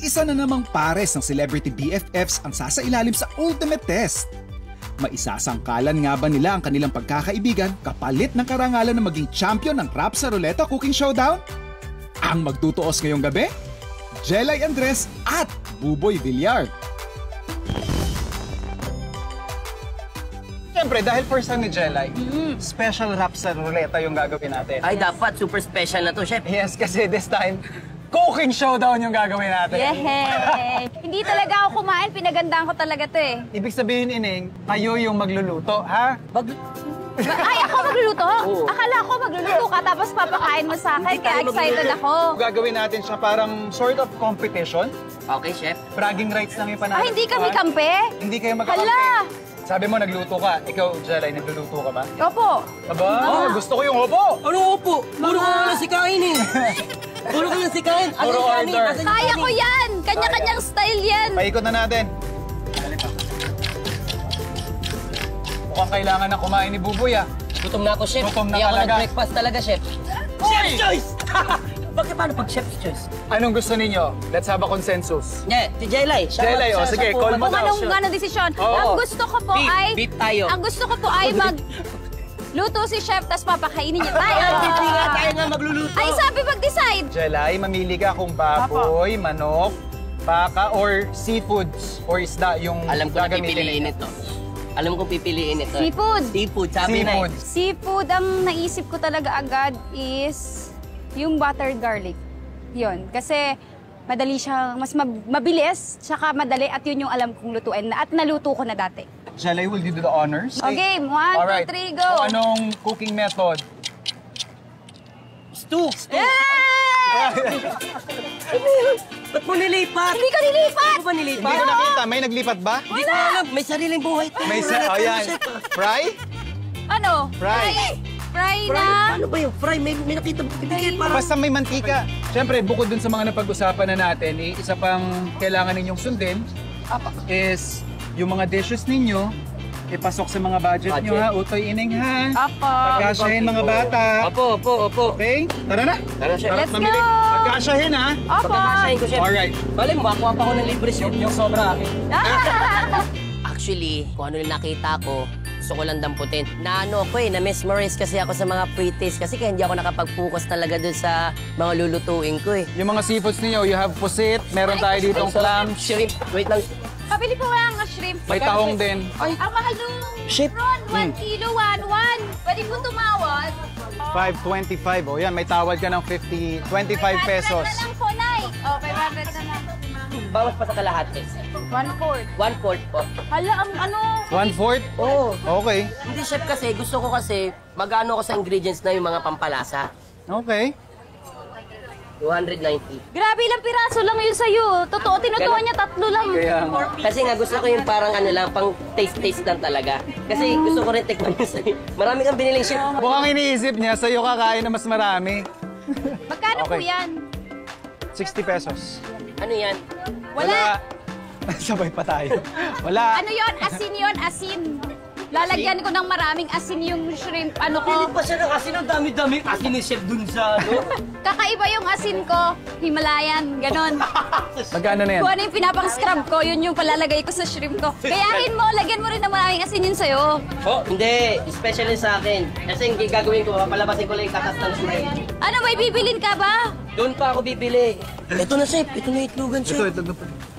isa na namang pares ng celebrity BFFs ang sasailalim sa ultimate test. Maisasangkalan nga ba nila ang kanilang pagkakaibigan kapalit ng karangalan na maging champion ng Rap sa Ruleta Cooking Showdown? Ang magtutuos ngayong gabi? Jelay Andres at Buboy Villar. Siyempre, dahil first time ni Jelay, special Rap sa Ruleta yung gagawin natin. Ay, dapat. Super special na to, Chef. Yes, kasi this time, cooking showdown yung gagawin natin. Yehey! Hindi talaga ako kumain, pinagandaan ko talaga to eh. Ibig sabihin, Ining, kayo yung magluluto, ha? Ay, ako magluluto? Akala ko magluluto ka tapos papakain mo sa akin, kaya excited ako. Gagawin natin siya parang sort of competition. Okay, Chef. Bragging rights lang yung panalo. Ay, hindi kami kampe? Hindi kayo magkakampi. Hala! Sabi mo, nagluto ka. Ikaw, Jelay, nagluluto ka ba? Opo. Aba, gusto ko yung opo. Ano po? Puro ka lang sikain eh. Puro ka lang sikain. Puro order. Kaya ko yan! Kanya-kanyang style yan! Paikot na natin. Mukhang kailangan na kumain ni Buboy, ah. Gutom na ako, Chef. Gutom na Hindi ako talaga. nag-breakfast talaga, Chef. Chef's choice! Bakit paano pag Chef's choice? Anong gusto ninyo? Let's have a consensus. Yeah, si Jelay. Jelay, oh, sige, call mo Kung anong desisyon. Oo. Ang gusto ko po ay... Beef tayo. Ang gusto ko po ay luto si chef, tapos papakainin niya tayo. Hindi nga tayo nga magluluto. Ay, sabi mag-decide. Jelay, mamili ka kung baboy, manok, baka, or seafoods, or isda yung Alam ko na gagamitin pipiliin ninyo. ito. Alam ko pipiliin ito. Seafood. Seafood, sabi na eh. Seafood. Seafood, ang naisip ko talaga agad is yung buttered garlic. Yun. Kasi madali siyang, mas mabilis, tsaka madali, at yun yung alam kong lutuin na, at naluto ko na dati. Jelay, will you do the honors? Okay, 1, 2, Alright. 3, go! So, anong cooking method? Stew! Ba't mo nilipat? Hindi ka nilipat! Ano ba nilipat? Hindi ko nakita. May naglipat ba? Hindi ko alam. May sariling buhay. May oh, yan. Fry? Ano? Fry. Fry na? Ano ba yung fry? May nakita mo. Ibigay parang... Basta may mantika. Siyempre, bukod dun sa mga napag-usapan na natin, isa pang kailangan ninyong sundin is yung mga dishes ninyo, ipasok sa mga budget nyo, ha? Utoy, Ining, ha? Apo. Pagkasyahin mga bata. Opo. Okay? Tara na. Tara, Chef. Let's Mamili. go! Pagkasyahin, ha? Apo. Pagkakasahin ko, Chef. Alright. Bale, makakuha pa ako ng libre soup. Yung sobra akin. Actually, kung ano yung nakita ko, gusto ko lang damputin. Naano ko na-mesmerize kasi ako sa mga pre-taste kasi kaya hindi ako nakapag-focus talaga dun sa mga lulutuin ko eh. Yung mga seafoods ninyo, you have pusit, meron tayo ditong clam, Shrimp. Wait lang. Pabili po lang ang shrimp. may tahong din. Ang mahal nung Shrimp. prawn, 1 kilo, 1. Pwede po tumawad. 5.25. O yan, may tawad ka ng 25 pesos. 500 na lang po, Nay. Oh, 500 na lang. Bawas pa sa kalahati. 1/4. 1/4 po. Hala, ang ano? 1/4? Oo. Okay. Hindi, Chef, kasi gusto ko kasi mag-ano ko sa ingredients na yung mga pampalasa. Okay. 290. Grabe, ilang piraso lang yun sa'yo. Totoo, tinutuan niya 3 lang. Kaya Kasi nga gusto ko yung parang ano lang, pang taste lang talaga. Kasi gusto ko rin tikman yung sa'yo. Marami kang biniling chef. mukhang iniisip niya, sa'yo kakain na mas marami. Magkano po Okay. yan? 60 pesos. Ano yan? Wala. Sabay pa tayo. Wala. Ano yon? Asin yon, asin. Lalagyan ko ng maraming asin yung shrimp. Ano ko? pa siya ng asin, ang dami-dami asin ni chef dun sa ano. Kakaiba yung asin ko. Himalayan, ganon. Magkano na yan? Kung ano yung pinapang-scrub ko, yun yung palalagay ko sa shrimp ko. Kayahin mo, lagyan mo rin ng maraming asin yun sa'yo. Oh, hindi. Special yun sa akin. Kasi yung gagawin ko, papalabasin ko lang yung katas ng shrimp. Ano, may bibilin ka ba? Doon pa ako bibili. Ito na, chef. Ito na itlogan, chef.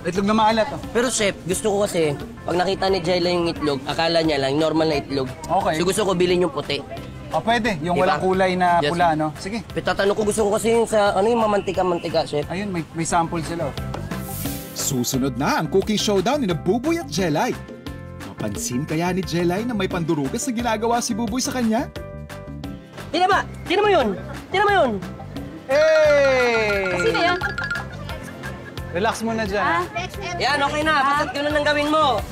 Itlog na maalat. Oh. Pero chef, gusto ko kasi, pag nakita ni Jayla yung itlog, akala niya lang, normal na itlog. Okay. So gusto ko bilhin yung puti. O pwede, yung Diba? walang kulay na Yes. pula, no? Sige. Tatanong ko, gusto ko kasi yung sa, ano yung mamantika-mantika, chef. Ayun, may sample sila. Oh. Susunod na ang cooking showdown ni Buboy at Jelay. Mapansin kaya ni Jelay na may pandurugas na ginagawa si Buboy sa kanya? Tingnan ba? Tingnan mo yun! Tingnan mo yun! Hey! Sino yan? Relax muna dyan. Ah, Yan, okay na. Basta't ganun ang gawin mo.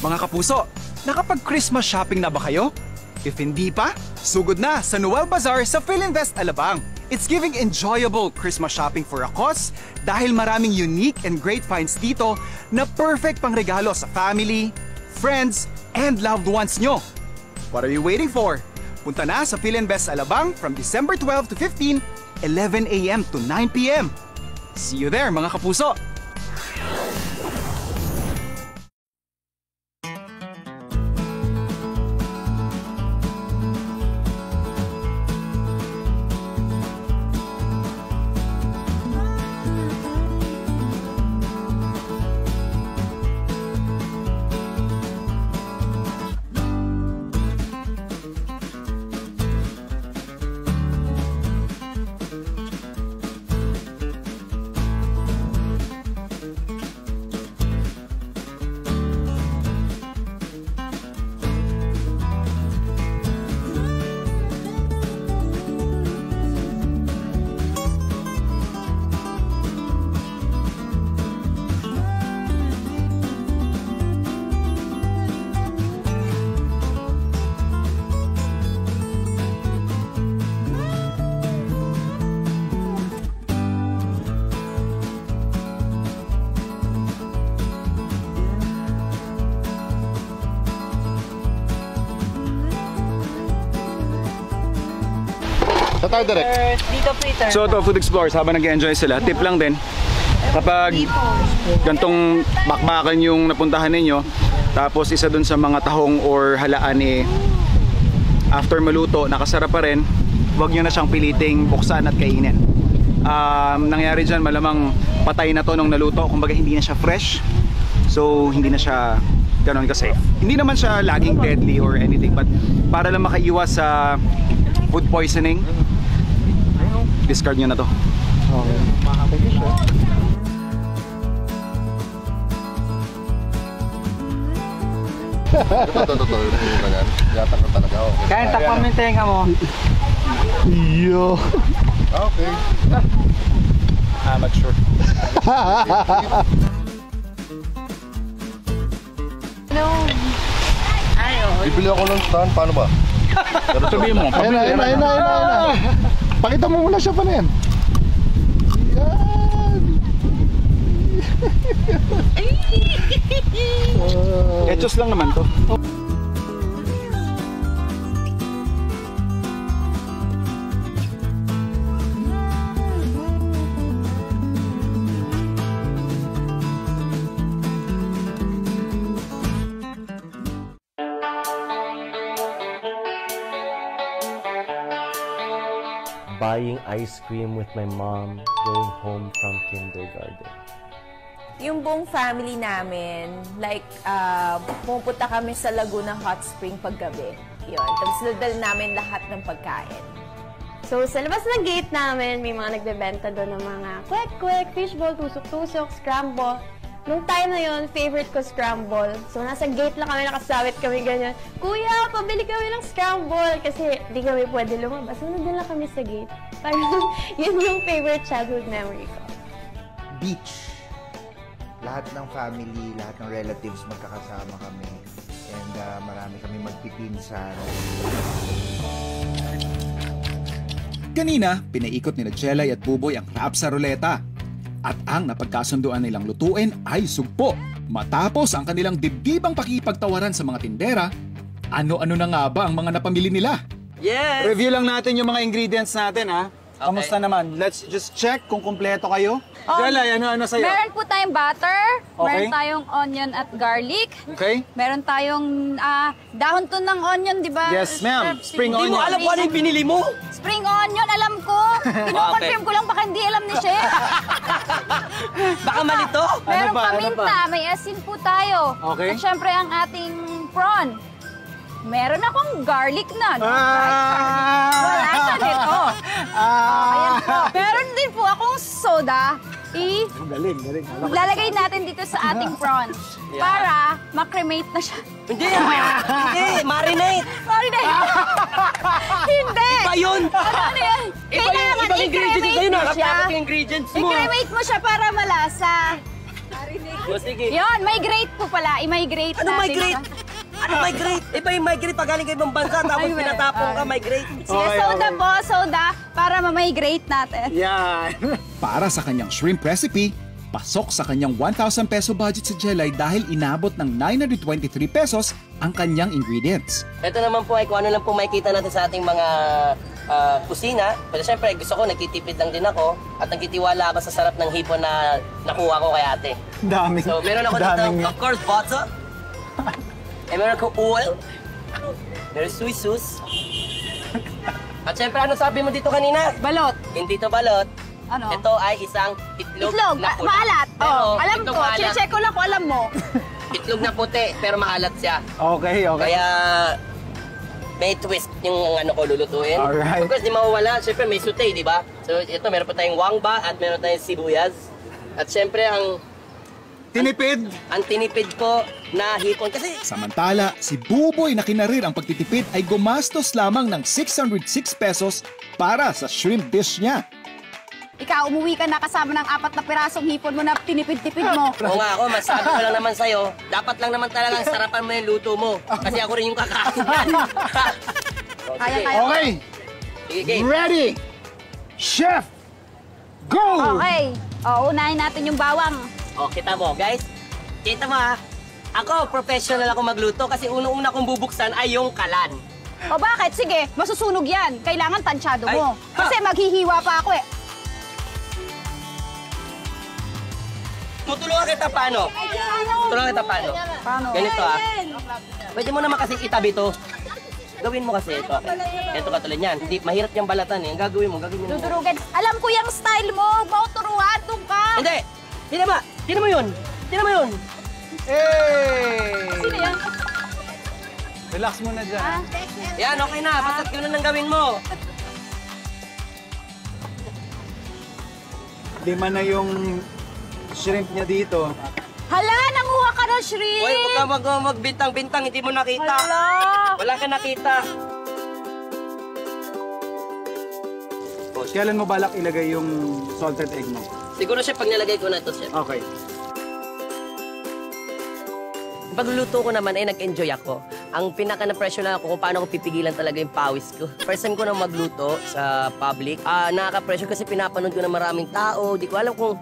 Mga kapuso, nakapag-Christmas shopping na ba kayo? If hindi pa, sugod na sa Noel Bazaar sa Philinvest Alabang. It's giving enjoyable Christmas shopping for a cause dahil maraming unique and great finds dito na perfect pang regalo sa family, friends, and loved ones nyo. What are you waiting for? Punta na sa Philinvest Alabang from December 12 to 15, 11 a.m. to 9 p.m. See you there, mga kapuso! tayo direct. Dito, Peter. So to Food Explorers, habang nag-enjoy sila, tip lang din, kapag gantong bakbakan yung napuntahan ninyo, tapos isa dun sa mga tahong or halaan after maluto, nakasarap pa rin, huwag nyo na siyang piliting buksan at kainin. Nangyari dyan, malamang patay na to nung naluto, kumbaga hindi na siya fresh, so hindi na siya ganon ka-safe. Hindi naman siya laging deadly or anything, but para lang makaiwas sa food poisoning, discard nyo na to. Totoo yung ganyan. Yatak na talaga. Okay. Kaya takpan mo yung tenga mo. Iyo. Okay. Amateur. Bibili ako ng stand. Paano ba? Sabihin mo, Ayun na. Pakita mo muna siya pa na yan. Etchos lang naman to. Buying ice cream with my mom going home from kindergarten. Yung buong family namin, like, pumunta kami sa Laguna Hot Spring paggabi. Yun. Tapos nadal namin lahat ng pagkain. So, sa labas ng gate namin, may mga nagbebenta doon ng mga kwek-kwek, fishball, tusok-tusok, scramble. Nung time na yun, favorite ko scramble. So, nasa gate lang kami, nakasawit kami ganyan. Kuya, pabili kami ng scramble! Kasi di kami pwede lumabas. So, nandun lang kami sa gate. Parang yun yung favorite childhood memory ko. Beach. Lahat ng family, lahat ng relatives magkakasama kami. And marami kami magpipinsan. Kanina, pinaikot ni Jelay at Buboy ang crab sa ruleta. At ang napagkasunduan nilang lutuin ay sugpo. Matapos ang kanilang dibdibang pakipagtawaran sa mga tindera, ano-ano na nga ba ang mga napamili nila? Yes! Review lang natin yung mga ingredients natin, ha? Kamusta naman? Let's just check kung kumpleto kayo. Jelay, ano sa'yo? Meron po tayong butter, Okay. meron tayong onion at garlic, Okay? meron tayong dahon to ng onion, di ba? Yes, ma'am. Spring Hindi mo onion. alam kung ano yung binili mo? Spring onion, alam ko. Kino-confirm ko lang, baka hindi alam ni Chef. Baka malito? Merong ba? Ano paminta, may asin po tayo. Okay. At syempre ang ating prawn. Meron akong garlic na, no? Wala siya nito. Ayan po. Meron din po akong soda. Galing. Lalagay natin dito sa ating prawn para makremate na siya. Hindi, marinate. Marinate. Hindi. Iba yun. Ano yan? Kailangan Ibang ingredients i-cremate sa'yo na. mo siya. Nakapakot yung ingredients mo. I-cremate mo siya para malasa. O, sige. Yon, migrate po pala. I-migrate Ano natin. migrate? Ano migrate? Iba yung migrate pag galing kayo ibang bansa tapos Ay, well, pinatapong ka, migrate. Sige, soda po, soda, para ma-migrate natin. Yan. Para sa kanyang shrimp recipe, pasok sa kanyang 1,000 peso budget si Jelay dahil inabot ng 923 pesos ang kanyang ingredients. Ito naman po ay kung ano lang po makikita natin sa ating mga kusina. Pero syempre, gusto ko, nagtitipid lang din ako at nagtitiwala ako sa sarap ng hipon na nakuha ko kay ate. Daming. So, meron ako dito, of course, butter. Eh, meron ako oil. There's soy sauce. At syempre, ano sabi mo dito kanina? Balot. Hindi to balot. Ano? Ito ay isang itlog, Itlog, na puti. maalat. Pero, Alam itlog ko, maalat. check ko lang kung alam mo. Itlog na puti, pero maalat siya. Okay. Kaya may twist yung ano ko lulutuin. Alright. Of course, di mawawala. Siyempre, may sute, di ba? So, ito, meron pa tayong wangba at meron tayong sibuyas. At siyempre, ang Tinipid. tinipid ko na hipon. Kasi Samantala, si Buboy na kinarir ang pagtitipid ay gumastos lamang ng 606 pesos para sa shrimp dish niya. Ikaw, umuwi ka na kasama ng 4 na pirasong hipon mo na tinipid-tipid mo. oo nga ako, masabi ko lang naman sa'yo, dapat lang naman talagang sarapan mo yung luto mo. Kasi ako rin yung kakain yan. So, Kaya sige. kayo. Okay. Sige, game. Ready. Chef. Go! Okay. O, unahin natin yung bawang. O, kita mo, guys. Kita mo ha. Ako, professional ako magluto kasi unang-una kong bubuksan ay yung kalan. O bakit? Sige, masusunog yan. Kailangan tansyado mo. Ay, Kasi maghihiwa pa ako eh. Tutulungan kita paano? Tutulungan kita paano? Paano? Ganito Pwede mo naman kasi itabi to. Gawin mo kasi ito. Ito katulad yan. Hindi, mahirap yung balatan eh. Ang gagawin mo, gagawin mo. Dudurugan. Alam ko yung style mo. Mauturuan, doon ka. Hindi! Tingnan mo yun! Tingnan mo yun! Hey! Sino yan? Relax muna dyan. Yan, okay na. Basta't ganun ang gawin mo. Lima na yung shrimp niya dito. Hala, nanguha ka ng shrimp. Uy, huwag ka magbintang-bintang. Hindi mo nakita. Hala. Wala ka nakita. Kailan mo balak ilagay yung salted egg mo? Siguro siya pag nilagay ko na ito siya. Okay. Pagluluto ko naman ay nag-enjoy ako. Ang pinaka na-pressure lang ako kung paano ko pipigilan talaga yung pawis ko. First time ko na magluto sa public. Nakaka-pressure kasi pinapanood ko na maraming tao. Di ko alam kung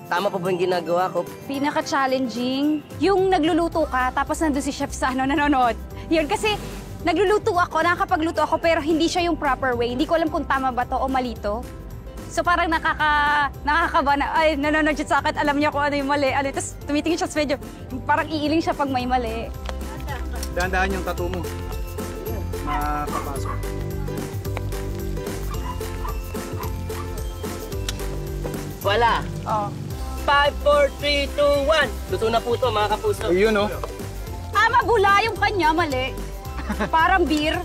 tama pa ba yung ginagawa ko. Pinaka-challenging, yung nagluluto ka, tapos nandun si chef sa nanonood. Yun, kasi nagluluto ako, nakakapagluto ako, pero hindi siya yung proper way. Hindi ko alam kung tama ba to o mali to. So parang nakakaba na, ay, nanonood siya sa akin, alam niya kung ano yung mali. Tapos tumitingin siya sa medyo, parang iiling siya pag may mali. Dahan-dahan yung tattoo mo. Mapapasok. Wala. Oh. 5, 4, 3, 2, 1. Luto na po ito, mga kapuso. Ayun, oh. Mabula yung kanya, mali. Parang beer.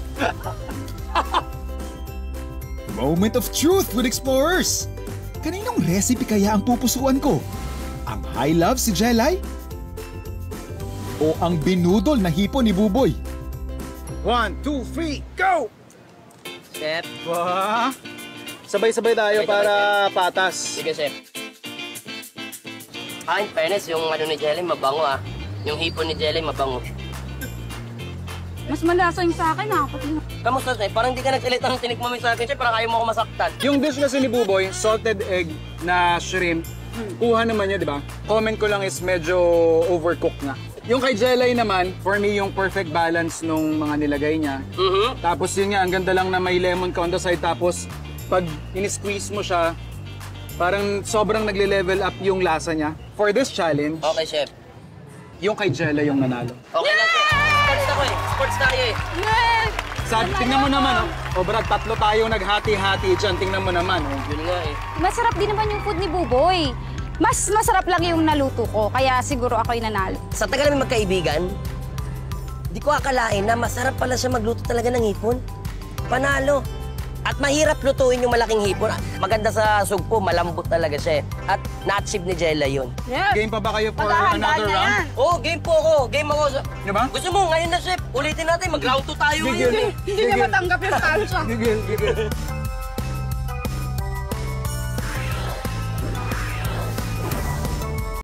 Moment of truth with Explorers! Kaninong recipe kaya ang pupusuan ko? Ang high love si Jelay? O ang binudol na hipon ni Buboy? 1, 2, 3, go! Chef. Wah! Sabay-sabay tayo para patas. Sige, chef. In fairness, yung ano ni Jelly, mabango Yung hipon ni Jelly, mabango. Mas malasa yung sa akin, Kamusta, chef? Parang hindi ka nagsalita ng tinik mo sa akin, chef. Parang ayaw mo ako masaktan. Yung dish kasi ni Buboy, salted egg na shrimp, kuha naman niya, di ba? Comment ko lang is medyo overcooked na. Yung kay Jelay naman, for me, yung perfect balance nung mga nilagay niya. Tapos yun nga, ang ganda lang na may lemon ka on the side. Tapos pag in-squeeze mo siya, parang sobrang nagle-level up yung lasa niya. For this challenge, Okay, chef. yung kay Jelay yung nanalo. Okay lang, chef. Sports ako eh. Sports tayo eh. Tingnan mo naman, oh. O Brad, tatlo tayo naghati-hati dyan. Tingnan mo naman, oh. Yun nga eh. Masarap din naman yung food ni Buboy. Mas masarap lang yung naluto ko, kaya siguro ako yung nanalo. Sa tagal namin magkaibigan, di ko akalain na masarap pala siya magluto talaga ng hipon. Panalo. At mahirap lutuin yung malaking hipon. Maganda sa sugpo, malambot talaga siya. At na-achieve ni Jella yun. Yes. Game pa ba kayo for another round? Oo, game po ako. Game ako. Diba? Gusto mo, ngayon na, chef. Ulitin natin. Mag-round 2 tayo. Gigil. Hindi niya matanggap yung talo siya. Gigil.